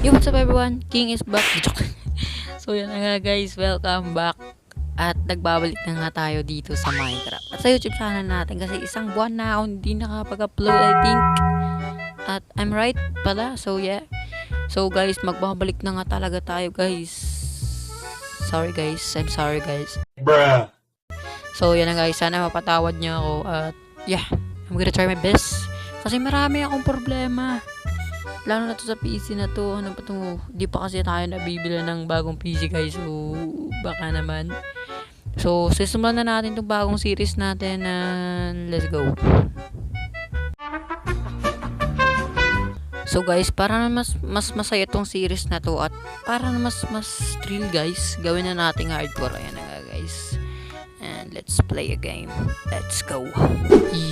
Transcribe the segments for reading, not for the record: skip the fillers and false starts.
Yo, what's up everyone? King is back. So yan na nga guys, welcome back. At nagbabalik na nga tayo dito sa Minecraft. At sa YouTube channel natin kasi isang buwan na ako hindi nakapag-upload, I think. At I'm right pala, so yeah. So guys, magbabalik na nga talaga tayo guys. Sorry guys, I'm sorry guys. Bruh. So yan na guys, sana mapatawad niyo ako. At yeah, I'm gonna try my best. Kasi marami akong problema. Lalo na to sa PC na to. Ano pa to? Di pa kasi tayo nabibila ng bagong PC guys. So, baka naman. So, sisimulan na natin itong bagong series natin. Let's go. So guys, para na mas masaya tong series na to. At para na mas thrill guys. Gawin na nating hardcore. Ayan na nga guys. And let's play a game. Let's go.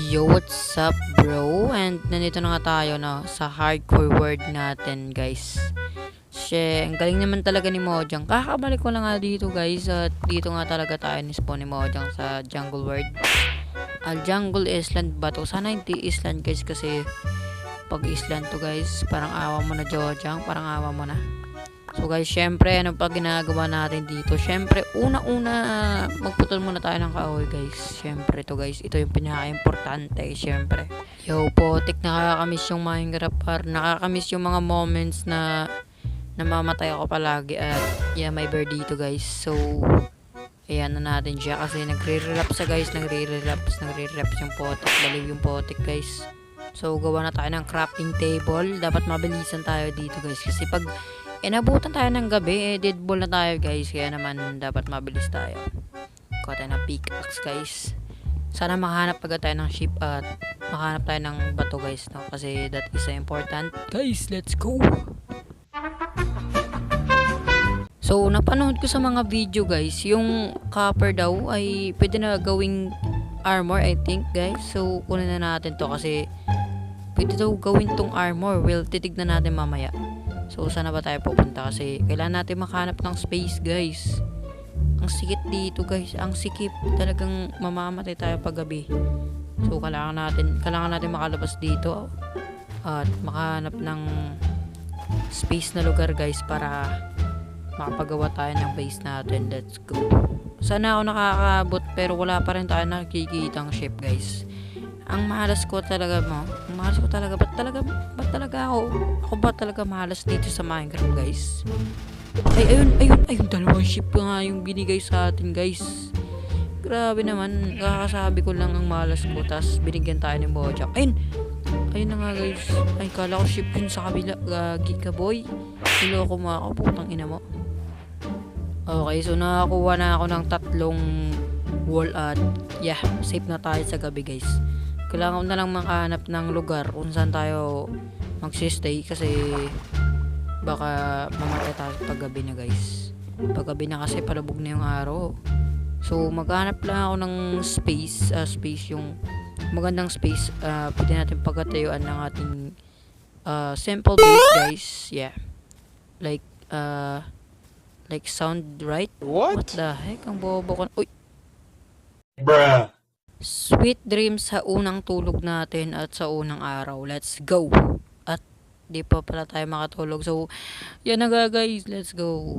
Yo, what's up bro? And nandito na nga tayo sa hardcore world natin guys. Ang galing naman talaga ni Mojang. Kakabalik ko lang nga dito guys. At dito nga talaga tayo ni-spawn ni Mojang sa jungle world. Jungle island ba to? Sana hindi island guys kasi pag island to guys, parang awa mo na Mojang. Parang awa mo na. So guys, syempre, ano pa ginagawa natin dito? Syempre, una-una, magputol muna tayo ng kahoy guys. Syempre to guys, ito yung pinaka-importante, syempre. Yo, potik, nakakamiss yung Minecraft par. Nakakamiss yung mga moments na namamatay ako palagi. At yeah, may bird dito guys. So, ayan na natin siya kasi nagre-relapse siya guys. Nagre-relapse yung potik. Baliw yung potik guys. So, gawa na tayo ng crafting table. Dapat mabilisan tayo dito guys. Kasi pag inabutan tayo ng gabi, dead ball na tayo guys. Kaya naman dapat mabilis tayo. Kuha tayo ng pickaxe guys. Sana makahanap agad tayo ng ship at makahanap tayo ng bato guys. No? Kasi that is important. Guys, let's go! So, napanood ko sa mga video guys, yung copper daw ay pwede na gawing armor I think guys. So, kunin na natin to kasi pwede daw gawin tong armor. Well, titignan natin mamaya. So, saan na ba tayo pupunta? Kasi kailangan natin makahanap ng space, guys. Ang sikip dito, guys. Ang sikip. Talagang mamamatay tayo paggabi. So, kailangan natin makalabas dito. At makahanap ng space na lugar, guys, para makapagawa tayo ng base natin. Let's go. Sana ako nakakaabot, pero wala pa rin tayo nakikitang ship, guys. Ang malas ko talaga ba't talaga ako ba talaga malas dito sa Minecraft guys. Ayun, dalawang ship nga yung binigay sa atin guys. Grabe naman, kakasabi ko lang ang malas ko, tas binigyan tayo ni Mojang. Ayun na nga guys. Ay, kala ko ship yun sa kabila. Gagi ka boy, niloko mo ako, putang ina mo. Okay, so nakakuha na ako ng 3 wall at yeah, safe na tayo sa gabi guys. Kailangan ko na lang makahanap ng lugar kung saan tayo magsistay kasi baka mamatay tayo paggabi na guys. Paggabi na kasi palubog na yung araw. So maghanap lang ako ng space yung magandang space. Pwede natin pagkatayuan ng ating simple base guys. Yeah. Like sound right? What the heck? Ang bobo ko. Uy! Bruh. Sweet dreams sa unang tulog natin at sa unang araw. Let's go! At di pa pala tayo makatulog. So, yan na guys. Let's go!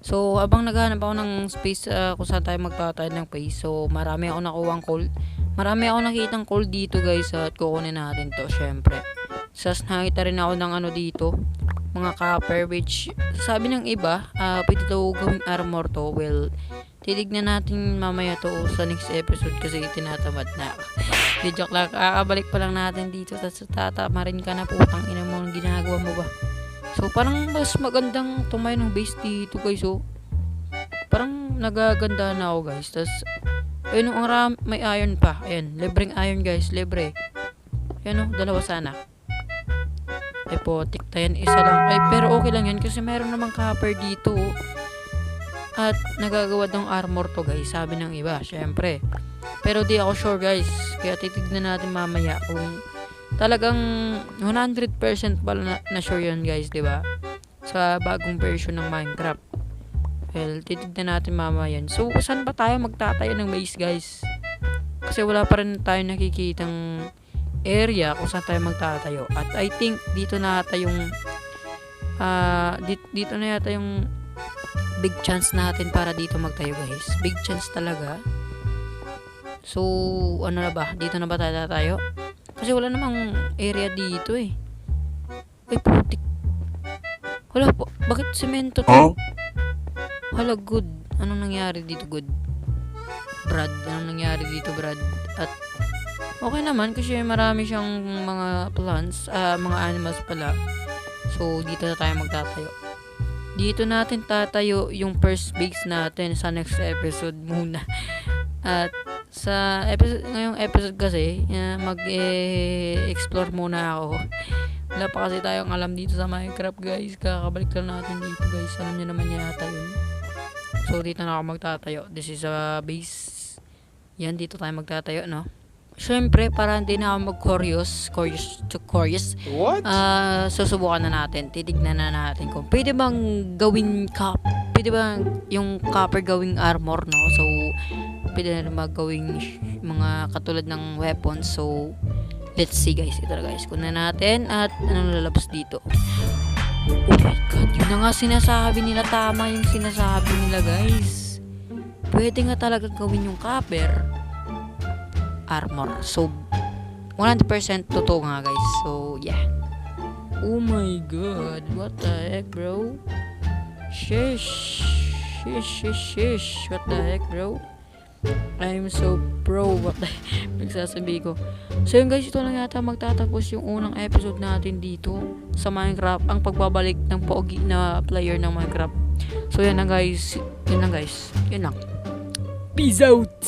So, habang naghahanap ako ng space kung saan tayo magtatay ng base. So, marami ako nakuhang coal. Marami ako nakitang coal dito guys. At kukunin natin to syempre. Sas nakita rin ako ng ano dito. Mga copper which sabi ng iba, pwede daw gawing armor to. Well, titignan natin mamaya to sa next episode kasi tinatamad na ako. Di joke lang, kakabalik pa lang natin dito tapos tatamarin ka na, putang ina mo, ang ginagawa mo ba? So parang mas magandang tumayo ng base dito guys. So parang nagaganda na ako guys. Tapos ayun, may iron pa. Ayan, libreng iron guys, libre. Ayan o, 2 sana. Ay po, tiktayan isa lang. Ay, pero okay lang yan kasi meron namang copper dito. At nagagawa ng armor to guys, sabi ng iba, syempre. Pero di ako sure guys, kaya titignan natin mamaya kung talagang 100% pala na sure yun guys, di ba? Sa bagong version ng Minecraft. Well, titignan natin mamaya yan. So, saan ba tayo magtatayo ng base guys? Kasi wala pa rin tayo nakikitang area kung saan tayo magtatayo. At I think dito na ata yung dito na yata yung big chance natin para dito magtayo, guys. Big chance talaga. So, ano na ba? Dito na ba tayo tatayo? Kasi wala namang area dito eh. Ay, putik. Wala po. Bakit semento to? Hala, good. Anong nangyari dito, good? Brad, anong nangyari dito, Brad? At okay naman kasi marami siyang mga plants, mga animals pala. So, dito na tayo magtatayo. Dito natin tatayo yung first base natin sa next episode muna. At sa ngayong episode kasi, mag-explore muna ako. Wala pa kasi tayong alam dito sa Minecraft, guys. Kakabalik lang natin dito, guys. Alam niyo naman yata yun. So, dito na ako magtatayo. This is a base. Yan, dito tayo magtatayo, no? Siyempre, para hindi na ako mag-curious. What? Susubukan na natin. Titignan na natin kung pwede bang gawing pwede bang yung copper gawing armor, no? So, pwede na magawing mga katulad ng weapons. So, let's see, guys. Ito na, guys. Kunan natin at anong lalabas dito. Oh my God, yun na nga sinasabi nila. Tama yung sinasabi nila, guys. Pwede nga talaga gawin yung copper armor. So, 100% totoo nga, guys. So, yeah. Oh my God. What the heck, bro? Shish. What the heck, bro? I'm so pro. What the nagsasabi ko. So, yun, guys. Ito lang yata magtatapos yung unang episode natin dito sa Minecraft. Ang pagbabalik ng pogi na player ng Minecraft. So, yan lang, guys. Yun lang. Peace out!